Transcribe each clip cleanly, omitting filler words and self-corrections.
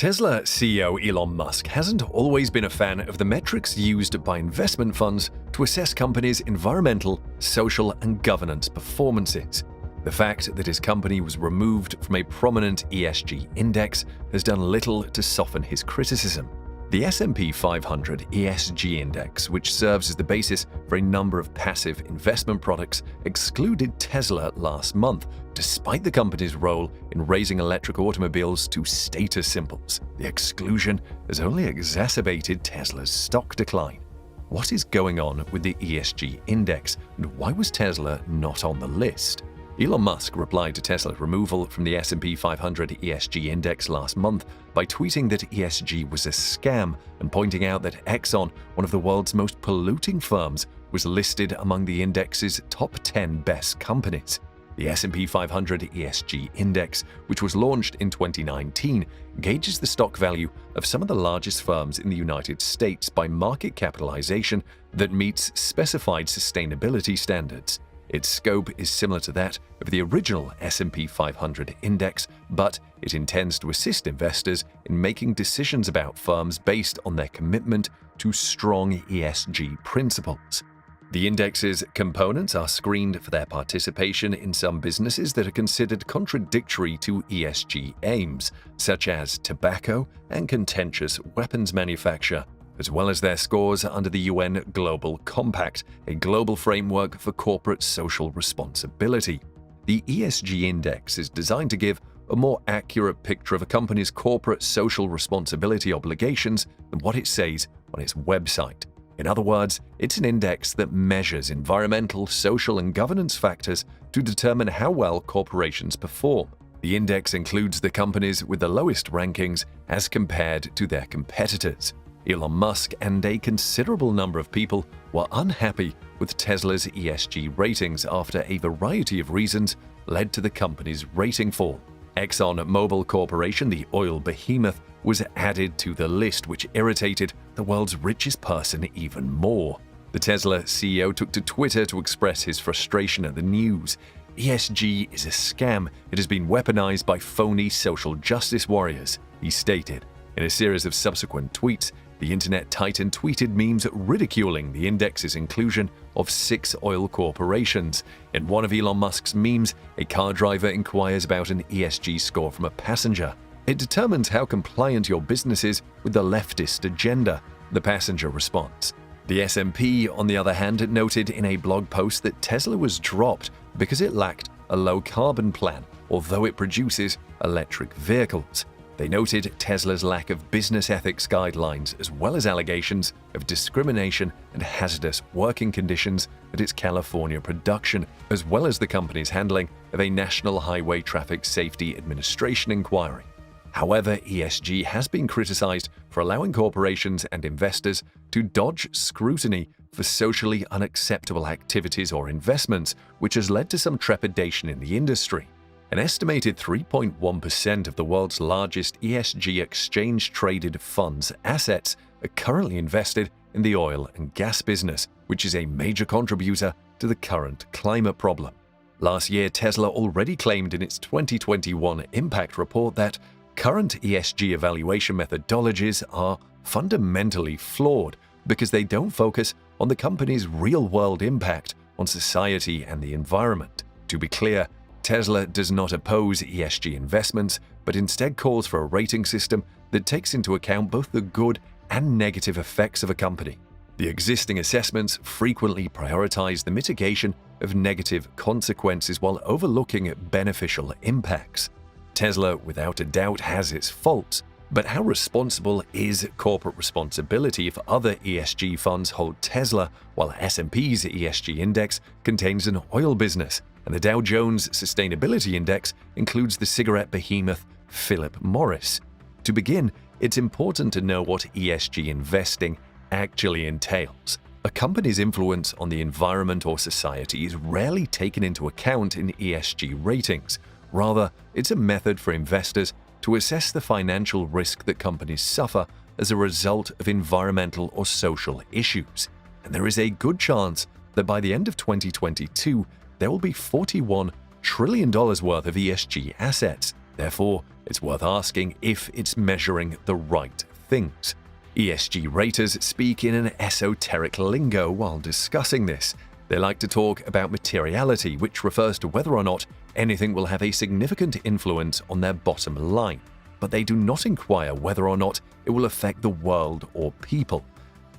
Tesla CEO Elon Musk hasn't always been a fan of the metrics used by investment funds to assess companies' environmental, social, and governance performances. The fact that his company was removed from a prominent ESG index has done little to soften his criticism. The S&P 500 ESG Index, which serves as the basis for a number of passive investment products, excluded Tesla last month, despite the company's role in raising electric automobiles to status symbols. The exclusion has only exacerbated Tesla's stock decline. What is going on with the ESG Index, and why was Tesla not on the list? Elon Musk replied to Tesla's removal from the S&P 500 ESG Index last month by tweeting that ESG was a scam and pointing out that Exxon, one of the world's most polluting firms, was listed among the index's top 10 best companies. The S&P 500 ESG Index, which was launched in 2019, gauges the stock value of some of the largest firms in the United States by market capitalization that meets specified sustainability standards. Its scope is similar to that of the original S&P 500 index, but it intends to assist investors in making decisions about firms based on their commitment to strong ESG principles. The index's components are screened for their participation in some businesses that are considered contradictory to ESG aims, such as tobacco and contentious weapons manufacture, as well as their scores under the UN Global Compact, a global framework for corporate social responsibility. The ESG Index is designed to give a more accurate picture of a company's corporate social responsibility obligations than what it says on its website. In other words, it's an index that measures environmental, social, and governance factors to determine how well corporations perform. The index includes the companies with the lowest rankings as compared to their competitors. Elon Musk and a considerable number of people were unhappy with Tesla's ESG ratings after a variety of reasons led to the company's rating fall. Exxon Mobil Corporation, the oil behemoth, was added to the list, which irritated the world's richest person even more. The Tesla CEO took to Twitter to express his frustration at the news. ESG is a scam. It has been weaponized by phony social justice warriors, he stated. In a series of subsequent tweets, the internet titan tweeted memes ridiculing the index's inclusion of 6 oil corporations. In one of Elon Musk's memes, a car driver inquires about an ESG score from a passenger. It determines how compliant your business is with the leftist agenda, the passenger responds. The S&P, on the other hand, noted in a blog post that Tesla was dropped because it lacked a low-carbon plan, although it produces electric vehicles. They noted Tesla's lack of business ethics guidelines, as well as allegations of discrimination and hazardous working conditions at its California production, as well as the company's handling of a National Highway Traffic Safety Administration inquiry. However, ESG has been criticized for allowing corporations and investors to dodge scrutiny for socially unacceptable activities or investments, which has led to some trepidation in the industry. An estimated 3.1% of the world's largest ESG exchange-traded funds assets are currently invested in the oil and gas business, which is a major contributor to the current climate problem. Last year, Tesla already claimed in its 2021 impact report that current ESG evaluation methodologies are fundamentally flawed because they don't focus on the company's real-world impact on society and the environment. To be clear, Tesla does not oppose ESG investments, but instead calls for a rating system that takes into account both the good and negative effects of a company. The existing assessments frequently prioritize the mitigation of negative consequences while overlooking beneficial impacts. Tesla, without a doubt, has its faults, but how responsible is corporate responsibility if other ESG funds hold Tesla, while S&P's ESG index contains an oil business, and the Dow Jones Sustainability Index includes the cigarette behemoth Philip Morris? To begin, it's important to know what ESG investing actually entails. A company's influence on the environment or society is rarely taken into account in ESG ratings. Rather, it's a method for investors to assess the financial risk that companies suffer as a result of environmental or social issues. And there is a good chance that by the end of 2022, there will be $41 trillion worth of ESG assets, Therefore, it's worth asking if it's measuring the right things. ESG raters speak in an esoteric lingo while discussing this. They like to talk about materiality, which refers to whether or not anything will have a significant influence on their bottom line, but they do not inquire whether or not it will affect the world or people.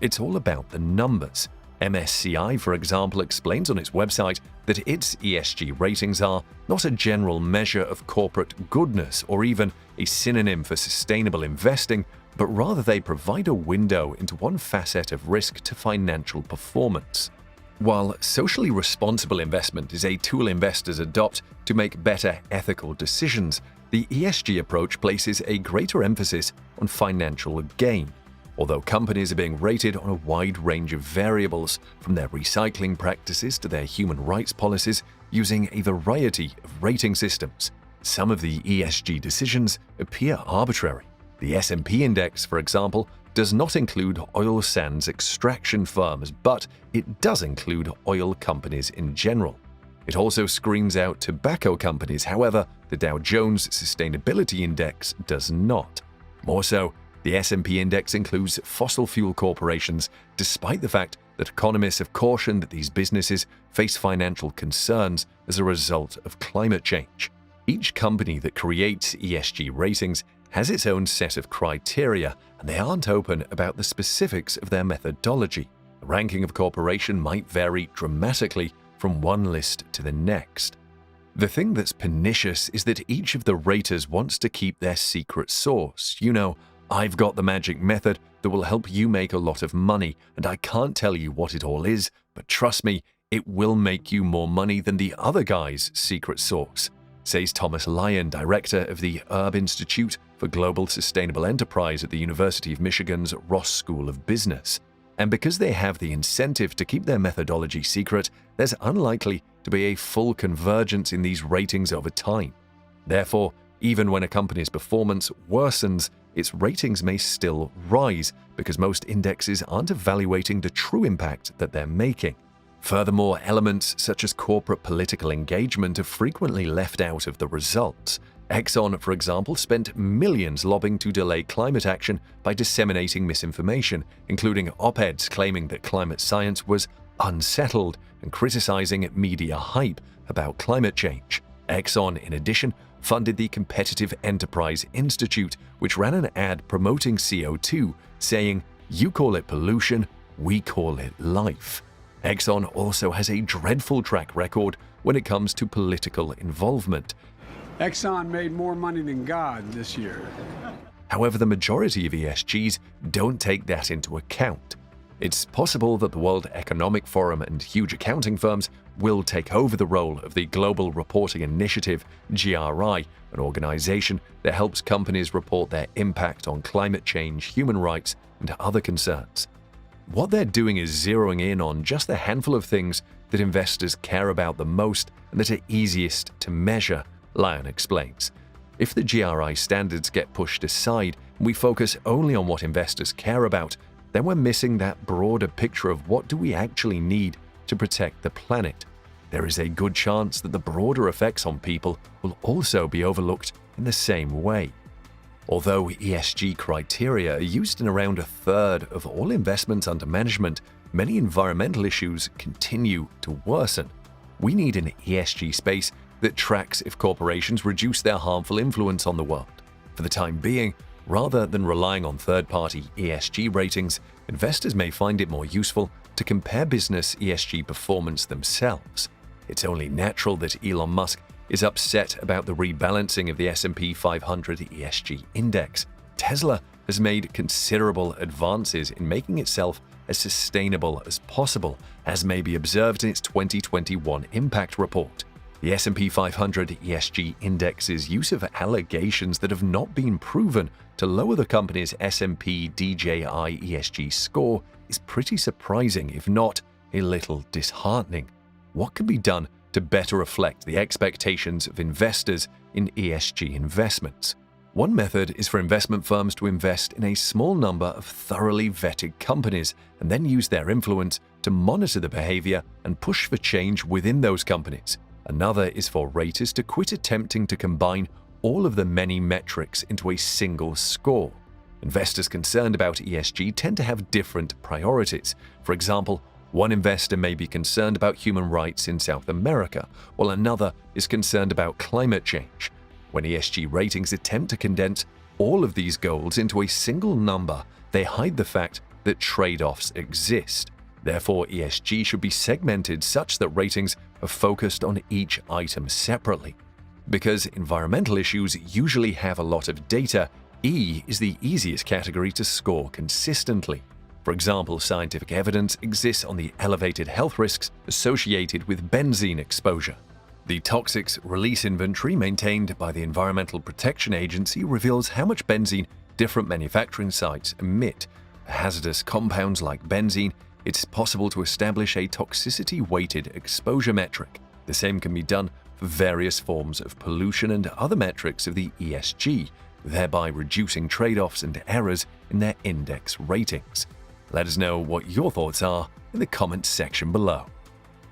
It's all about the numbers. MSCI, for example, explains on its website that its ESG ratings are not a general measure of corporate goodness or even a synonym for sustainable investing, but rather they provide a window into one facet of risk to financial performance. While socially responsible investment is a tool investors adopt to make better ethical decisions, the ESG approach places a greater emphasis on financial gain. Although companies are being rated on a wide range of variables, from their recycling practices to their human rights policies, using a variety of rating systems, some of the ESG decisions appear arbitrary. The S&P Index, for example, does not include oil sands extraction firms, but it does include oil companies in general. It also screens out tobacco companies, however, the Dow Jones Sustainability Index does not. More so, the S&P Index includes fossil fuel corporations, despite the fact that economists have cautioned that these businesses face financial concerns as a result of climate change. Each company that creates ESG ratings has its own set of criteria, and they aren't open about the specifics of their methodology. The ranking of corporation might vary dramatically from one list to the next. The thing that's pernicious is that each of the raters wants to keep their secret sauce. I've got the magic method that will help you make a lot of money, and I can't tell you what it all is, but trust me, it will make you more money than the other guy's secret sauce, says Thomas Lyon, director of the Erb Institute for Global Sustainable Enterprise at the University of Michigan's Ross School of Business. And because they have the incentive to keep their methodology secret, there's unlikely to be a full convergence in these ratings over time. Therefore, even when a company's performance worsens, its ratings may still rise because most indexes aren't evaluating the true impact that they're making. Furthermore, elements such as corporate political engagement are frequently left out of the results. Exxon, for example, spent millions lobbying to delay climate action by disseminating misinformation, including op-eds claiming that climate science was unsettled and criticizing media hype about climate change. Exxon, in addition, funded the Competitive Enterprise Institute, which ran an ad promoting CO2, saying, "You call it pollution, we call it life." Exxon also has a dreadful track record when it comes to political involvement. Exxon made more money than God this year. However, the majority of ESGs don't take that into account. It's possible that the World Economic Forum and huge accounting firms will take over the role of the Global Reporting Initiative, GRI, an organization that helps companies report their impact on climate change, human rights, and other concerns. What they're doing is zeroing in on just the handful of things that investors care about the most and that are easiest to measure, Lyon explains. If the GRI standards get pushed aside and we focus only on what investors care about, then we're missing that broader picture of what do we actually need to protect the planet. There is a good chance that the broader effects on people will also be overlooked in the same way. Although ESG criteria are used in around a third of all investments under management, many environmental issues continue to worsen. We need an ESG space that tracks if corporations reduce their harmful influence on the world. For the time being, rather than relying on third-party ESG ratings, investors may find it more useful to compare business ESG performance themselves. It's only natural that Elon Musk is upset about the rebalancing of the S&P 500 ESG Index. Tesla has made considerable advances in making itself as sustainable as possible, as may be observed in its 2021 impact report. The S&P 500 ESG Index's use of allegations that have not been proven to lower the company's S&P DJI ESG score is pretty surprising, if not a little disheartening. What can be done to better reflect the expectations of investors in ESG investments? One method is for investment firms to invest in a small number of thoroughly vetted companies and then use their influence to monitor the behavior and push for change within those companies. Another is for raters to quit attempting to combine all of the many metrics into a single score. Investors concerned about ESG tend to have different priorities. For example, one investor may be concerned about human rights in South America, while another is concerned about climate change. When ESG ratings attempt to condense all of these goals into a single number, they hide the fact that trade-offs exist. Therefore, ESG should be segmented such that ratings are focused on each item separately. Because environmental issues usually have a lot of data, E is the easiest category to score consistently. For example, scientific evidence exists on the elevated health risks associated with benzene exposure. The toxics release inventory maintained by the Environmental Protection Agency reveals how much benzene different manufacturing sites emit. For hazardous compounds like benzene, it's possible to establish a toxicity-weighted exposure metric. The same can be done for various forms of pollution and other metrics of the ESG, thereby reducing trade-offs and errors in their index ratings. Let us know what your thoughts are in the comments section below.